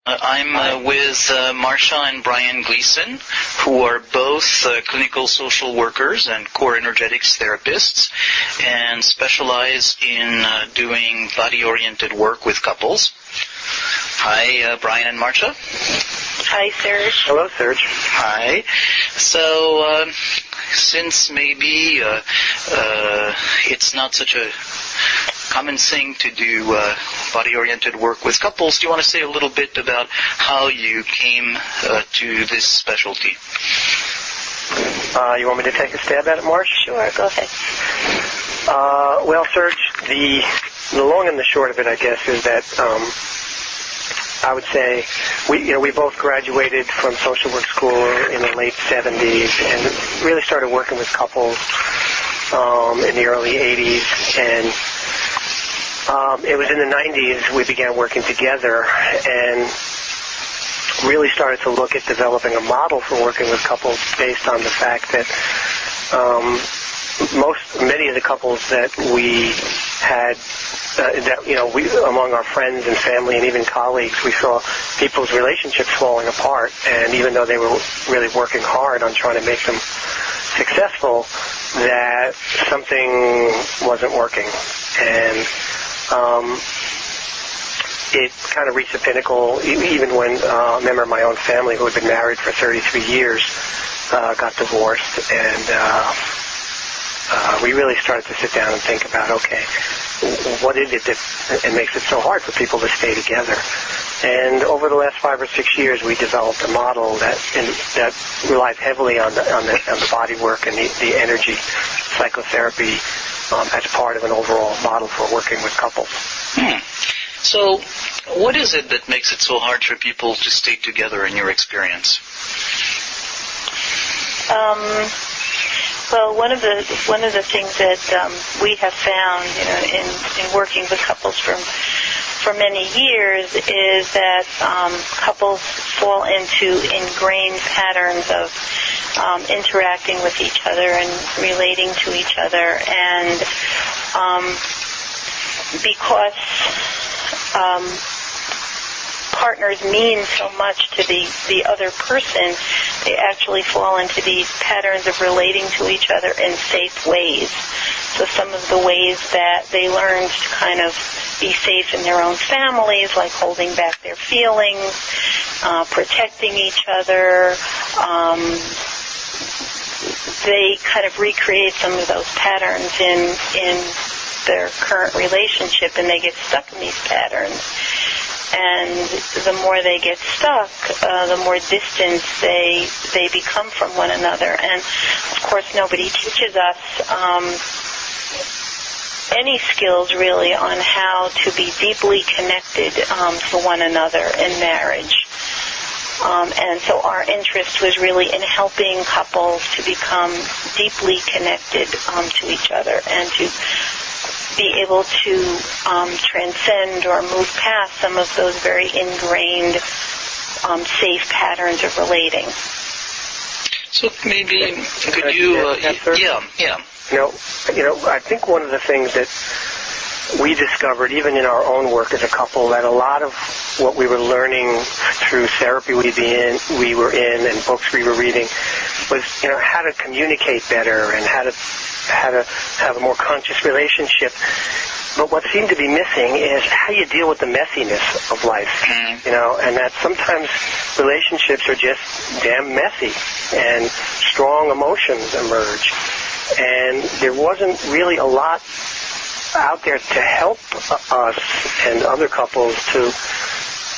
I'm with Marcia and Brian Gleason, who are both clinical social workers and core energetics therapists, and specialize in doing body-oriented work with couples. Hi, Brian and Marcia. Hi, Serge. Hello, Serge. Hi. So, since maybe it's not such a common thing to do body-oriented work with couples, do you want to say a little bit about how you came to this specialty? You want me to take a stab at it, Marsh? Sure, go ahead. Well, Serge, the long and the short of it, I guess, is that I would say we both graduated from social work school in the late 70s and really started working with couples in the early 80s. And it was in the 90s we began working together and really started to look at developing a model for working with couples based on the fact that many of the couples that we had, we among our friends and family and even colleagues, we saw people's relationships falling apart, and even though they were really working hard on trying to make them successful, that something wasn't working. And it kind of reached a pinnacle, even when a member of my own family who had been married for 33 years got divorced, and we really started to sit down and think about, okay, what is it that makes it so hard for people to stay together? And over the last 5 or 6 years, we developed a model that relies heavily on the body work and the energy psychotherapy as part of an overall model for working with couples. So, what is it that makes it so hard for people to stay together in your experience? Well, one of the things that we have found, in working with couples for many years, is that couples fall into ingrained patterns of interacting with each other and relating to each other, and because partners mean so much to the other person, they actually fall into these patterns of relating to each other in safe ways. So some of the ways that they learned to kind of be safe in their own families, like holding back their feelings, protecting each other, they kind of recreate some of those patterns in their current relationship, and they get stuck in these patterns. And the more they get stuck, the more distance they become from one another. And, of course, nobody teaches us any skills, really, on how to be deeply connected to one another in marriage. And so our interest was really in helping couples to become deeply connected to each other and to be able to transcend or move past some of those very ingrained, safe patterns of relating. So maybe could you? Yeah. I think one of the things that we discovered, even in our own work as a couple, that a lot of what we were learning through therapy we were in, and books we were reading, was how to communicate better and how to have a more conscious relationship. But what seemed to be missing is how you deal with the messiness of life, and that sometimes relationships are just damn messy and strong emotions emerge. And there wasn't really a lot out there to help us and other couples to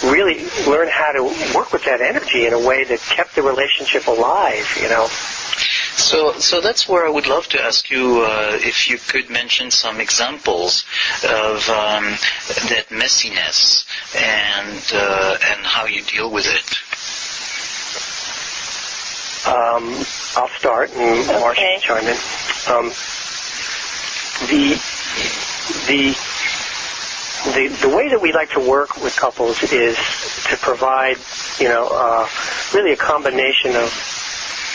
really learn how to work with that energy in a way that kept the relationship alive, So that's where I would love to ask you if you could mention some examples of that messiness and how you deal with it. I'll start, and Marcia can chime in. The way that we like to work with couples is to provide, really a combination of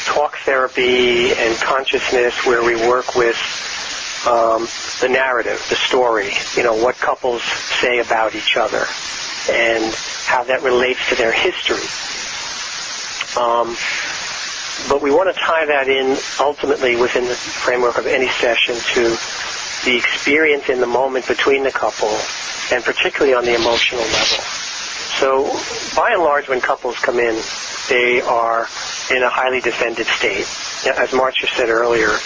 talk therapy and consciousness, where we work with the narrative, the story, what couples say about each other. and how that relates to their history. But we want to tie that in ultimately within the framework of any session to the experience in the moment between the couple, and particularly on the emotional level. So by and large, when couples come in, they are in a highly defended state. As Marcia said earlier,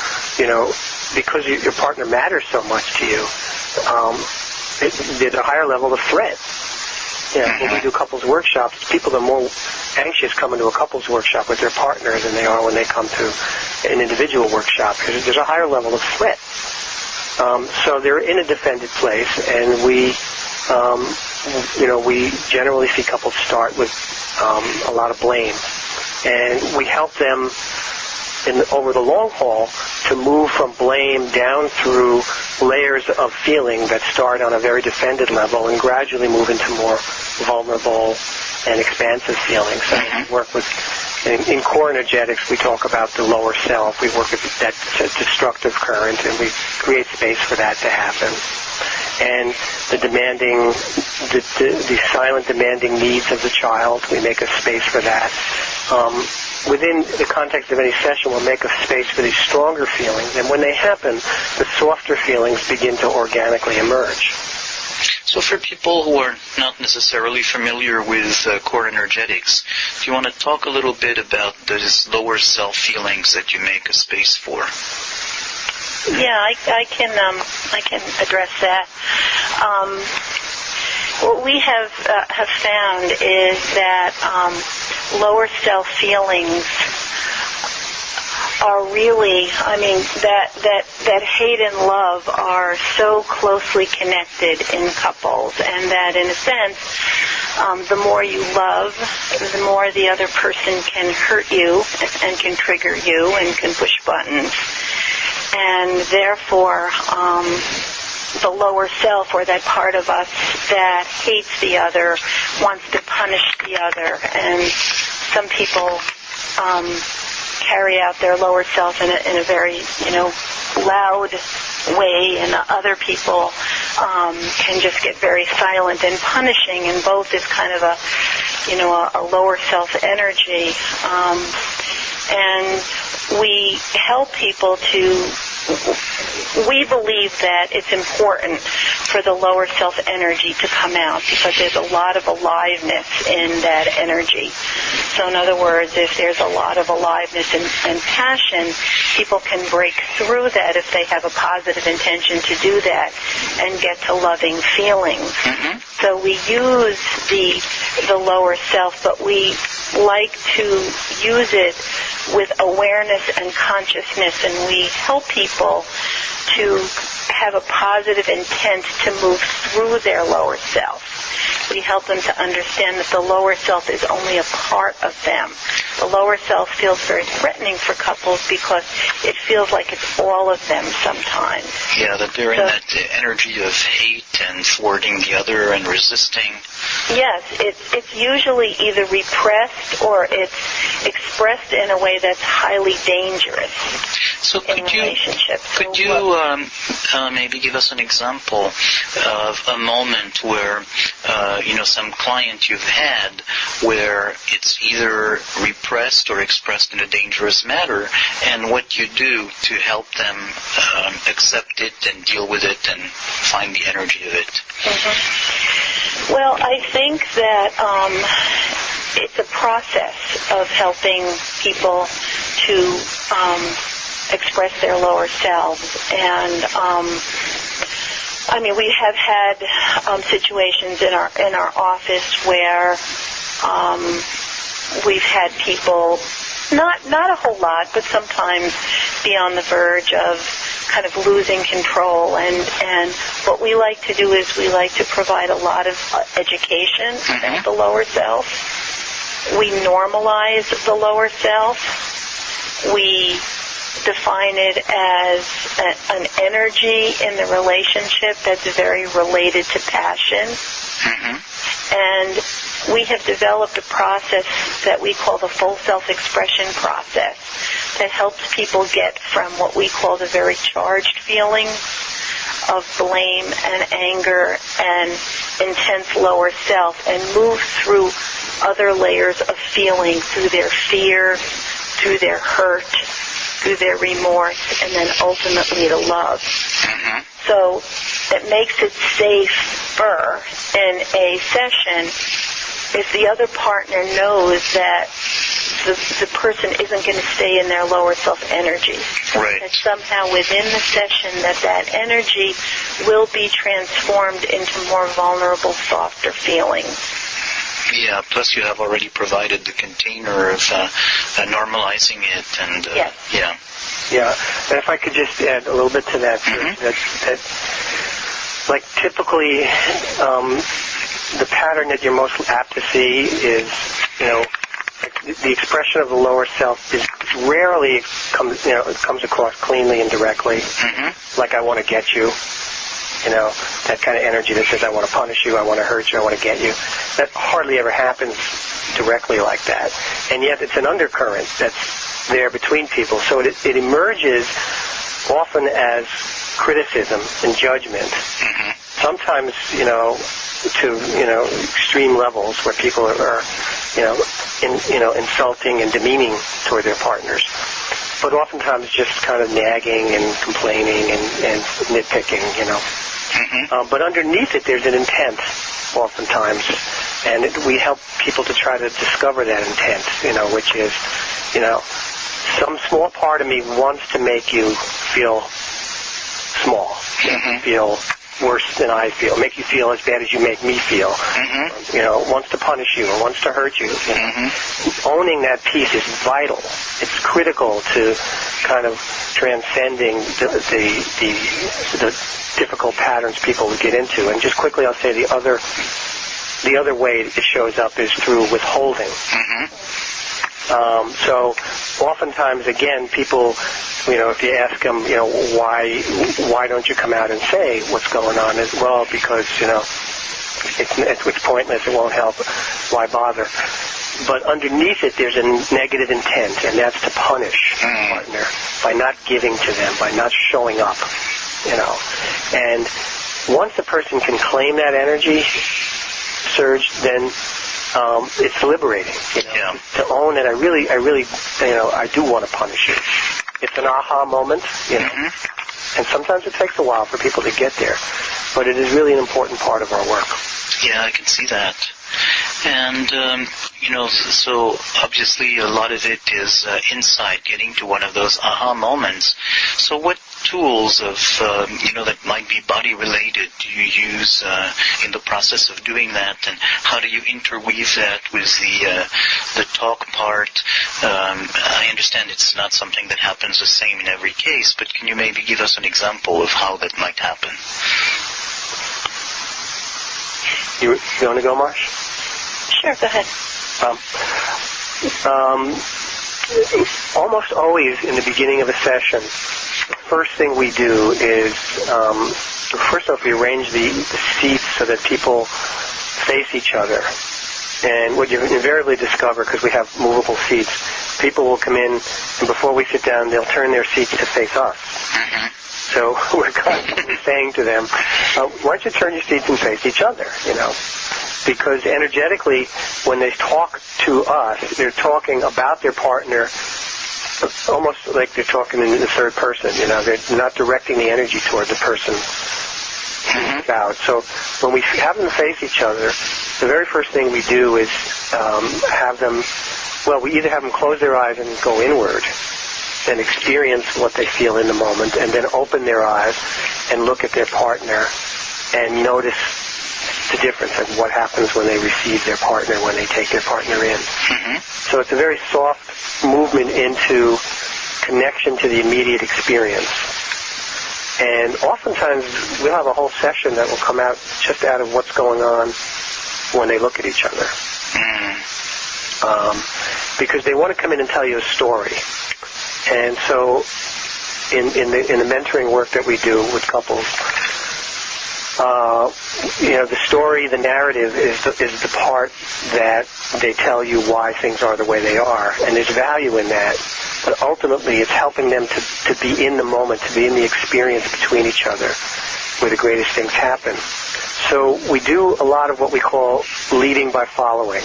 because your partner matters so much to you, there's a higher level of threat. When we do couples workshops, people are more anxious coming to a couples workshop with their partner than they are when they come to an individual workshop, because there's a higher level of threat. So they're in a defended place, and we generally see couples start with a lot of blame, and we help them over the long haul to move from blame down through layers of feeling that start on a very defended level and gradually move into more vulnerable and expansive feelings. So we work with, in core energetics, we talk about the lower self. We work with that destructive current, and we create space for that to happen. And the silent demanding needs of the child, we make a space for that. Within the context of any session, we'll make a space for these stronger feelings, and when they happen, the softer feelings begin to organically emerge. So for people who are not necessarily familiar with core energetics, do you want to talk a little bit about those lower self feelings that you make a space for? Yeah, I can address that. What we have found is that lower self feelings are really, that hate and love are so closely connected in couples, and that in a sense, the more you love, the more the other person can hurt you and can trigger you and can push buttons. And therefore, the lower self, or that part of us that hates the other, wants to punish the other. And some people carry out their lower self in a very, loud way, and other people can just get very silent and punishing, and both is kind of a lower self energy. And we help people we believe that it's important for the lower self energy to come out, because there's a lot of aliveness in that energy. So in other words, if there's a lot of aliveness and passion, people can break through that if they have a positive intention to do that and get to loving feelings. Mm-hmm. So we use the lower self, but we like to use it with awareness and consciousness, and we help people to have a positive intent to move through their lower self. We help them to understand that the lower self is only a part of them. The lower self feels very threatening for couples because it feels like it's all of them sometimes. Yeah, that they're in that energy of hate and thwarting the other and resisting. Yes, it's usually either repressed or it's expressed in a way that's highly dangerous. So could you maybe give us an example of a moment where some client you've had where it's either repressed or expressed in a dangerous manner, and what you do to help them accept it and deal with it and find the energy of it? Mm-hmm. Well, I think that it's a process of helping people to express their lower selves. And we have had situations in our office where we've had people, not a whole lot, but sometimes be on the verge of kind of losing control. And what we like to do is we like to provide a lot of education about the lower self. We normalize the lower self. We define it as an energy in the relationship that's very related to passion. Mm-hmm. And we have developed a process that we call the full self-expression process that helps people get from what we call the very charged feelings of blame and anger and intense lower self and move through other layers of feeling, through their fear, through their hurt, through their remorse, and then ultimately to love. Mm-hmm. So it makes it safer in a session if the other partner knows that the person isn't going to stay in their lower self energy. Right. That somehow within the session that energy will be transformed into more vulnerable, softer feelings. Yeah, plus you have already provided the container of normalizing it. And yes. Yeah. Yeah, and if I could just add a little bit to that, mm-hmm. that like typically the pattern that you're most apt to see is, the expression of the lower self is rarely comes across cleanly and directly, mm-hmm. like I want to get you, that kind of energy that says I want to punish you, I want to hurt you, I want to get you. That hardly ever happens directly like that, and yet it's an undercurrent that's there between people. So it emerges often as criticism and judgment. Mm-hmm. Sometimes, to extreme levels where people are insulting and demeaning toward their partners. But oftentimes just kind of nagging and complaining and nitpicking, Mm-hmm. But underneath it, there's an intent, oftentimes, and we help people to try to discover that intent, which is, some small part of me wants to make you feel small, mm-hmm. feel worse than I feel, make you feel as bad as you make me feel, mm-hmm. Wants to punish you or wants to hurt you. Mm-hmm. Owning that piece is vital. It's critical to kind of transcending the difficult patterns people would get into. And just quickly, I'll say the other way it shows up is through withholding. Mm-hmm. So oftentimes, again, people, if you ask them, why don't you come out and say what's going on? As well, because, it's pointless, it won't help, why bother? But underneath it, there's a negative intent, and that's to punish the partner by not giving to them, by not showing up, And once a person can claim that energy surge, then it's liberating, to own that I really, I do want to punish you. It's an aha moment, mm-hmm. and sometimes it takes a while for people to get there, but it is really an important part of our work. Yeah, I can see that. And, so obviously a lot of it is insight, getting to one of those aha moments. So what tools of, that might be body-related do you use in the process of doing that, and how do you interweave that with the talk part? I understand it's not something that happens the same in every case, but can you maybe give us an example of how that might happen? You want to go, Marcia? Sure, go ahead. Almost always in the beginning of a session, the first thing we do is, first off, we arrange the seats so that people face each other. And what you invariably discover, because we have movable seats, people will come in, and before we sit down, they'll turn their seats to face us. Mm-hmm. So we're constantly saying to them, why don't you turn your seats and face each other, Because energetically, when they talk to us, they're talking about their partner almost like they're talking in the third person, They're not directing the energy toward the person about. So when we have them face each other, the very first thing we do is we either have them close their eyes and go inward and experience what they feel in the moment, and then open their eyes and look at their partner and notice the difference of what happens when they receive their partner, when they take their partner in. Mm-hmm. So it's a very soft movement into connection to the immediate experience. And oftentimes we'll have a whole session that will come out just out of what's going on when they look at each other. Because they want to come in and tell you a story. And so in the mentoring work that we do with couples, the story, the narrative is the part that they tell you why things are the way they are, and there's value in that. But ultimately, it's helping them to be in the moment, to be in the experience between each other, where the greatest things happen. So we do a lot of what we call leading by following,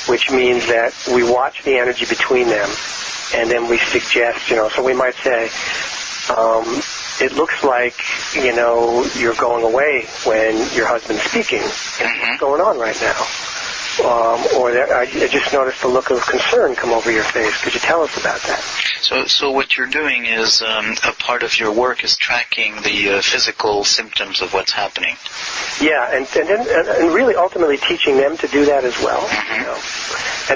which means that we watch the energy between them, and then we suggest, so we might say, it looks like, you're going away when your husband's speaking. What's going on right now? I just noticed a look of concern come over your face. Could you tell us about that? So what you're doing is a part of your work is tracking the physical symptoms of what's happening. Yeah, and really ultimately teaching them to do that as well.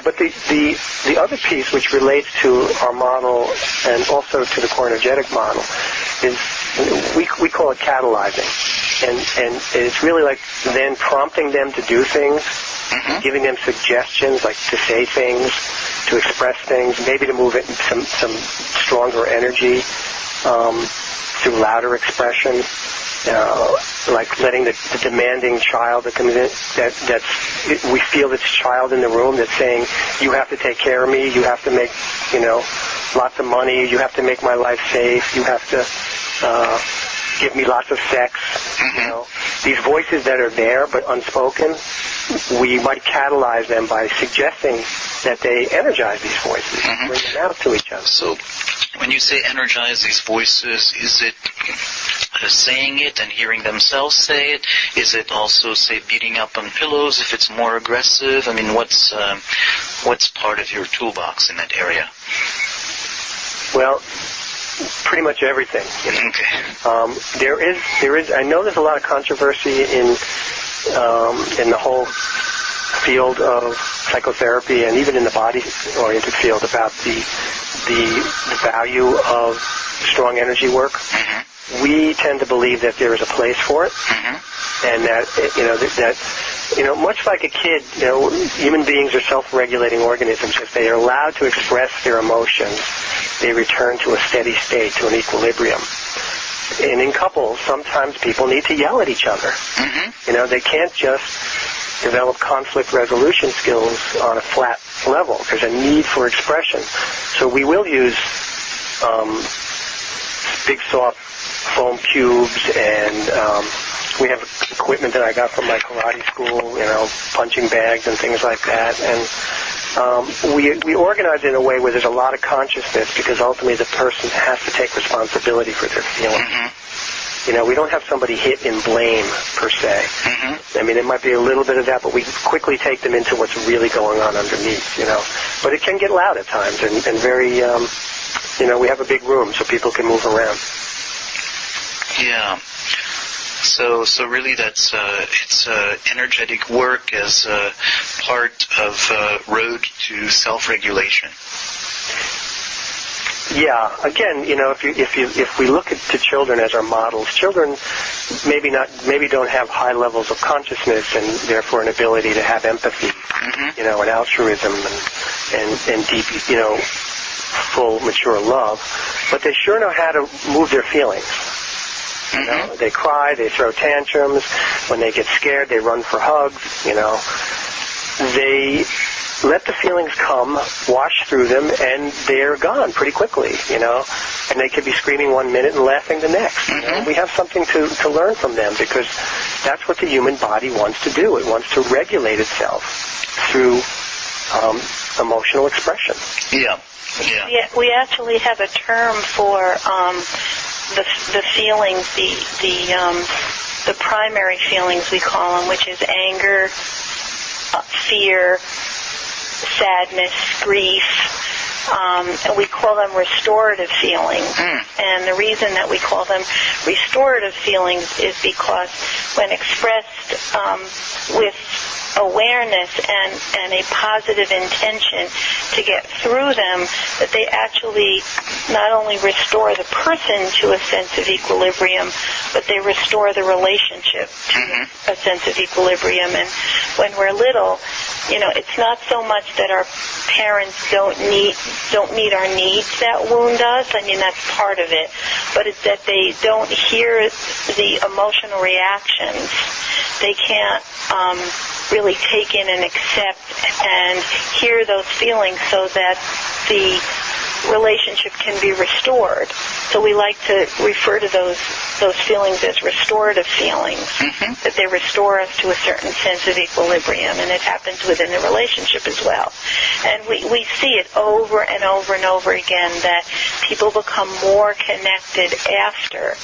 But the other piece, which relates to our model and also to the core energetic model, is we call it catalyzing, and it's really like then prompting them to do things. Giving them suggestions, like to say things, to express things, maybe to move it in some stronger energy through louder expression, like letting the demanding child that comes in, we feel this child in the room that's saying, you have to take care of me, you have to make, lots of money, you have to make my life safe, you have to give me lots of sex. These voices that are there but unspoken, we might catalyze them by suggesting that they energize these voices, bring them out to each other. So when you say energize these voices, is it saying it and hearing themselves say it? Is it also, say, beating up on pillows if it's more aggressive? I mean, what's part of your toolbox in that area? Well, pretty much everything. Okay. There is. I know there's a lot of controversy in the whole field of psychotherapy and even in the body-oriented field about the value of strong energy work. We tend to believe that there is a place for it, and that much like a kid, human beings are self-regulating organisms. If they are allowed to express their emotions, they return to a steady state, to an equilibrium. And in couples, sometimes people need to yell at each other. They can't just develop conflict resolution skills on a flat level. There's a need for expression. So we will use big soft foam cubes, and we have equipment that I got from my karate school, punching bags and things like that. And we organize it in a way where there's a lot of consciousness, because ultimately the person has to take responsibility for their feelings. We don't have somebody hit in blame, per se. I mean, it might be a little bit of that, but we quickly take them into what's really going on underneath, But it can get loud at times, and very, we have a big room so people can move around. Yeah. So really it's energetic work as part of road to self-regulation. Yeah. Again, if we look to children as our models, children maybe don't have high levels of consciousness and therefore an ability to have empathy, and altruism and deep, full mature love, but they sure know how to move their feelings. They cry, they throw tantrums. When they get scared, they run for hugs. They let the feelings come, wash through them, and they're gone pretty quickly, And they could be screaming one minute and laughing the next. We have something to learn from them, because that's what the human body wants to do. It wants to regulate itself through emotional expression. Yeah. We actually have a term for the feelings, the primary feelings we call them, which is anger, fear, sadness, grief. And we call them restorative feelings. And the reason that we call them restorative feelings is because when expressed with awareness and a positive intention to get through them, that they actually not only restore the person to a sense of equilibrium, but they restore the relationship to a sense of equilibrium. And when we're little, it's not so much that our parents don't meet our needs that wound us. I mean, that's part of it. But it's that they don't hear the emotional reactions. They can't really take in and accept and hear those feelings so that the relationship can be restored. So we like to refer to those feelings as restorative feelings, that they restore us to a certain sense of equilibrium, and it happens within the relationship as well. And we see it over and over and over again that people become more connected after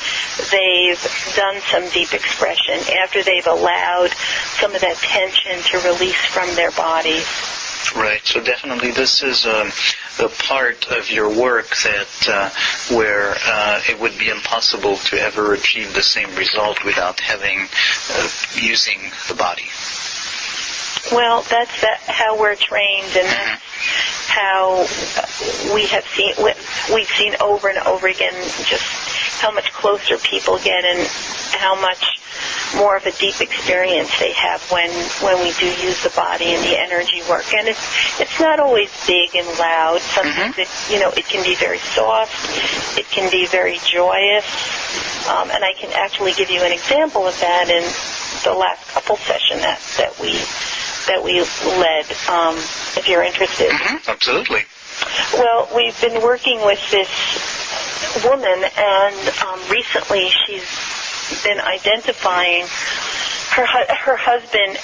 they've done some deep expression, after they've allowed some of that tension to release from their bodies. Right. So definitely, this is a part of your work that where it would be impossible to ever achieve the same result without using the body. Well, that's how we're trained, and that's how we've seen over and over again just how much closer people get and how much more of a deep experience they have when we do use the body and the energy work. And it's not always big and loud. Sometimes it can be very soft. It can be very joyous. And I can actually give you an example of that in the last couple session that we led, if you're interested. Absolutely. Well, we've been working with this woman, and recently she's been identifying her husband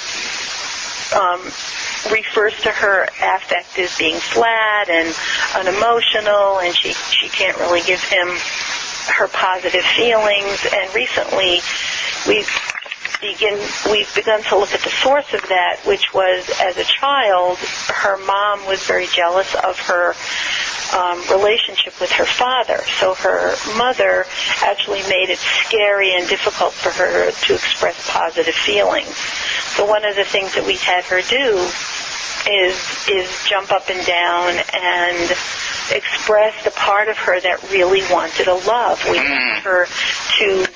refers to her affect as being flat and unemotional, and she can't really give him her positive feelings. And recently we've begun to look at the source of that, which was, as a child, her mom was very jealous of her relationship with her father. So her mother actually made it scary and difficult for her to express positive feelings. So one of the things that we had her do is jump up and down and express the part of her that really wanted a love. We wanted her to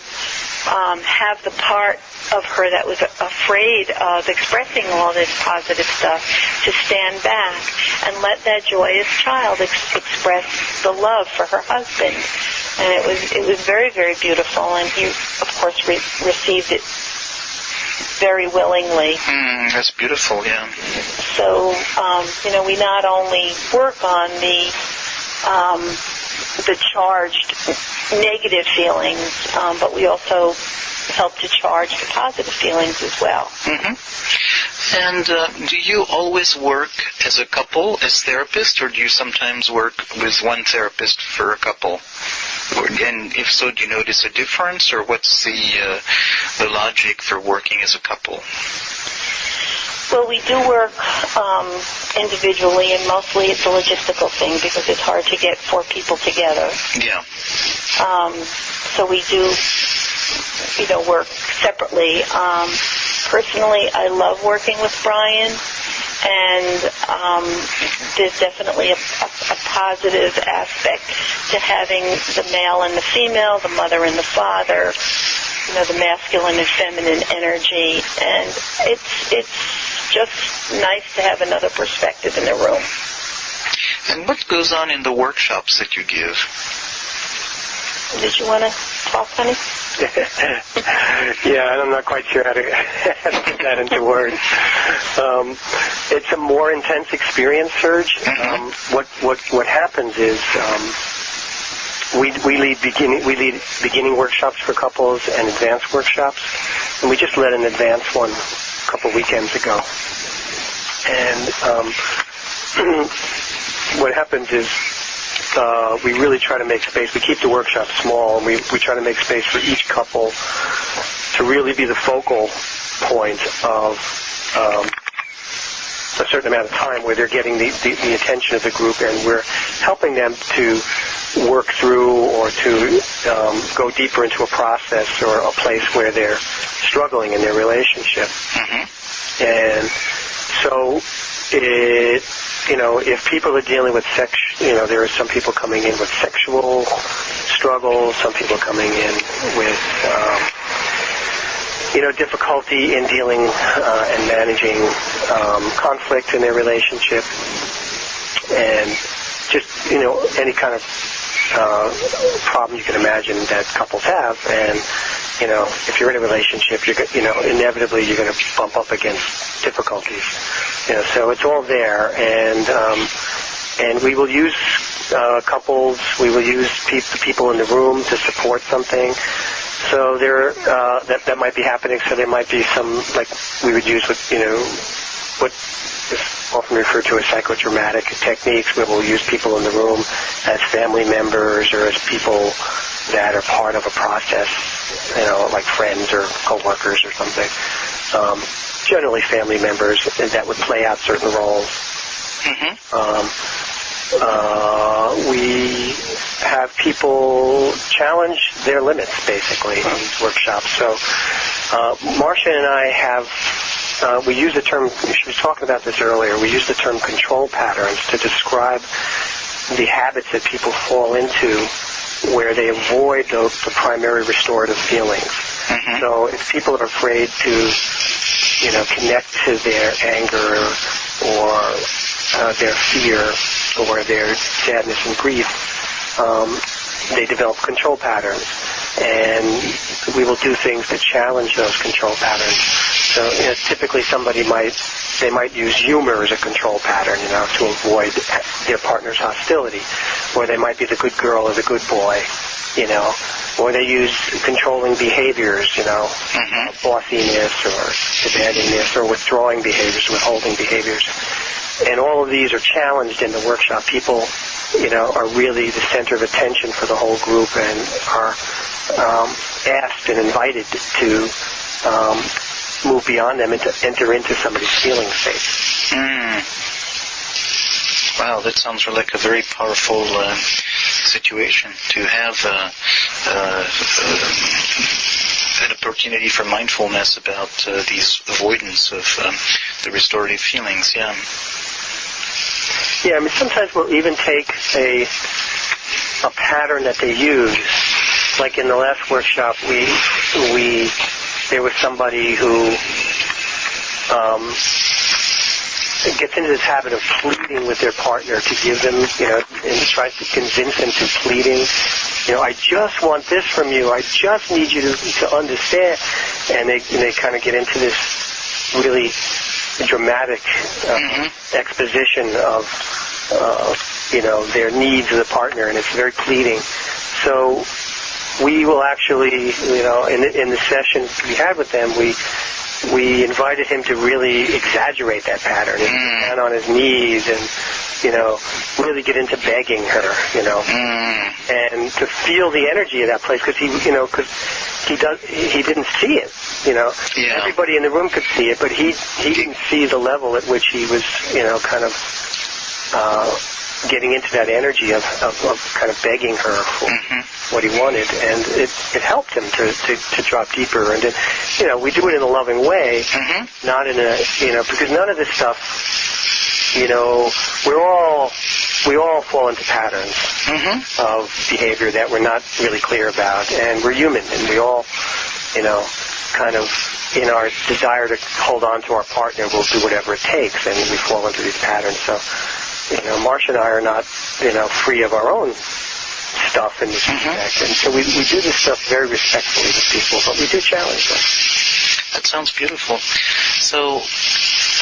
have the part of her that was afraid of expressing all this positive stuff to stand back and let that joyous child express the love for her husband. And it was very, very beautiful, and he, of course, received it very willingly. That's beautiful, yeah. So, we not only work on the charged negative feelings, but we also help to charge the positive feelings as well. And do you always work as a couple, as therapists, or do you sometimes work with one therapist for a couple? And if so, do you notice a difference, or what's the logic for working as a couple? Well, we do work individually, and mostly it's a logistical thing because it's hard to get 4 people together. Yeah. So we do, work separately. Personally, I love working with Brian, and there's definitely a positive aspect to having the male and the female, the mother and the father, the masculine and feminine energy, and it's just nice to have another perspective in the room. And what goes on in the workshops that you give? Did you want to talk, honey? Yeah, I'm not quite sure how to put that into words. It's a more intense experience, Serge. What happens is we lead beginning workshops for couples and advanced workshops, and we just led an advanced one a couple weekends ago. And what happens is we really try to make space. We keep the workshop small, and we try to make space for each couple to really be the focal point of a certain amount of time where they're getting the attention of the group, and we're helping them to work through or to go deeper into a process or a place where they're struggling in their relationship. And so if people are dealing with there are some people coming in with sexual struggles, some people coming in with, difficulty in dealing and managing conflict in their relationship, and just, any kind of problem you can imagine that couples have. And, if you're in a relationship, inevitably you're going to bump up against difficulties. So it's all there. And we will use couples, we will use the people in the room to support something. So that might be happening. So there might be some, like we would use what is often referred to as psychodramatic techniques, where we'll use people in the room as family members or as people that are part of a process, like friends or co-workers or something. Generally family members that would play out certain roles. Mm-hmm. We have people challenge their limits, basically, in these workshops. So Marcia and I have, we use the term, she was talking about this earlier, we use the term control patterns to describe the habits that people fall into where they avoid the primary restorative feelings. Mm-hmm. So if people are afraid to, connect to their anger or their fear or their sadness and grief, they develop control patterns. And we will do things to challenge those control patterns. So typically somebody might use humor as a control pattern, to avoid their partner's hostility. Or they might be the good girl or the good boy, Or they use controlling behaviors, Mm-hmm. bossiness or demandingness or withdrawing behaviors, withholding behaviors. And all of these are challenged in the workshop. People, are really the center of attention for the whole group and are asked and invited to move beyond them and to enter into somebody's feeling state. Wow, that sounds like a very powerful situation to have an opportunity for mindfulness about these avoidance of the restorative feelings. Yeah. Yeah, I mean, sometimes we'll even take a pattern that they use. Like in the last workshop, there was somebody who gets into this habit of pleading with their partner to give them, and tries to convince them to pleading. I just want this from you. I just need you to understand. And they kind of get into this really dramatic exposition of their needs of the partner, and it's very pleading. So we will actually, in the session we had with them, we invited him to really exaggerate that pattern and down on his knees and, really get into begging her, and to feel the energy of that place, because he didn't see it, Yeah. Everybody in the room could see it, but he didn't see the level at which he was, kind of getting into that energy of kind of begging her for what he wanted, and it helped him to drop deeper. And we do it in a loving way, not in a because none of this stuff, we all fall into patterns of behavior that we're not really clear about, and we're human, and we all, kind of in our desire to hold on to our partner, we'll do whatever it takes, and we fall into these patterns. So. Marcia and I are not, free of our own stuff in this respect. And so we do this stuff very respectfully with people, but we do challenge them. That sounds beautiful. So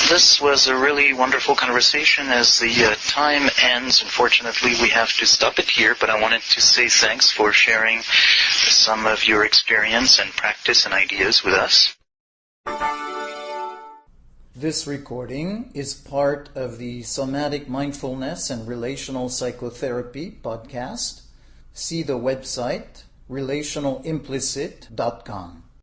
this was a really wonderful conversation. As the time ends, unfortunately, we have to stop it here, but I wanted to say thanks for sharing some of your experience and practice and ideas with us. This recording is part of the Somatic Mindfulness and Relational Psychotherapy podcast. See the website relationalimplicit.com.